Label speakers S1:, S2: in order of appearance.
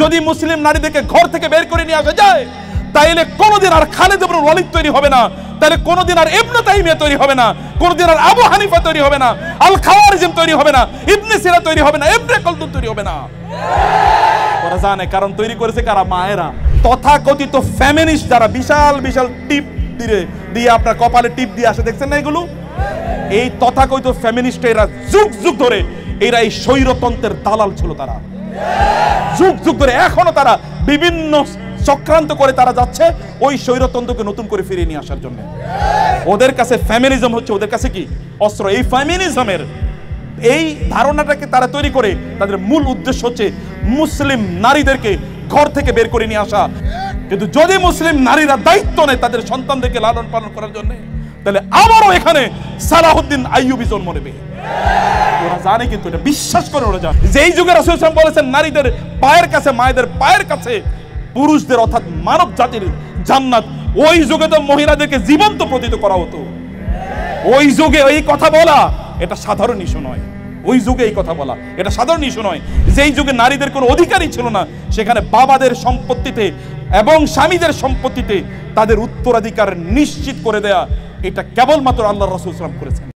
S1: যদি মুসলিম নারীদেরকে ঘর থেকে বের করে নিয়ে আসা যায়, তাইলে কোনোদিন আর খালিদ ইবনে ওয়ালিদ তৈরি হবে না, তাহলে কোনোদিন আর ইবনে তাইমিয়া তৈরি হবে না, কোনোদিন আর আবু হানিফা তৈরি হবে না, আল খাওয়ারিজম তৈরি হবে না, ইবনে সিনা তৈরি হবে না, ইবনে খালদুন তৈরি হবে না। ওরা জানে, কারণ তৈরি করেছে কারা? মায়েরা। তথাকথিত ফেমিনিস্ট যারা বিশাল বিশাল টিপ দিয়ে আপনার কপালে টিপ দিয়ে আসে, দেখছেন না এগুলো? এই তথাকথিত ফেমিনিস্ট এরা যুগ যুগ ধরে এরা এই স্বৈরতন্ত্রের দালাল ছিল। তারা যুগ যুগ ধরে এখনো তারা বিভিন্ন চক্রান্ত করে তারা যাচ্ছে ওই স্বৈরতন্ত্রকে নতুন করে ফিরিয়ে নিয়ে আসার জন্য। ওদের কাছে ফেমিনিজম হচ্ছে ওদের কাছে কি অস্ত্র। এই ফেমিনিজমের এই ধারণাটাকে তারা তৈরি করে তাদের মূল উদ্দেশ্য হচ্ছে মুসলিম নারীদেরকে ঘর থেকে বের করে নিয়ে আসা। কিন্তু যদি মুসলিম নারীরা দায়িত্ব নেয় তাদের সন্তানদেরকে লালন পালন করার জন্য, তাহলে আবারও এখানে সালাহুদ্দিন আইয়ুবী জন্ম নেবে। ওরা জানে, কিন্তু এটা বিশ্বাস করে ওরা জানে যে এই যুগে রাসূল সাল্লাল্লাহু আলাইহি ওয়াসাল্লাম বলেছেন নারীদের পায়ের কাছে, মায়েদের পায়ের কাছে পুরুষদের অর্থাৎ মানব জাতির জান্নাত। ওই যুগে তো মহিলাদেরকে জীবন্ত প্রতীত করা হতো। ওই যুগে এই কথা বলা এটা সাধারণ ইস্যু নয়। ওই যুগে এই কথা বলা এটা সাধারণ ইস্যু নয়। যেই যুগে নারীদের কোনো অধিকারই ছিল না, সেখানে বাবাদের সম্পত্তিতে এবং স্বামীদের সম্পত্তিতে তাদের উত্তরাধিকার নিশ্চিত করে দেয়া, এটা কেবলমাত্র আল্লাহর রাসূল সাল্লাল্লাহু আলাইহি ওয়াসাল্লাম করেছেন।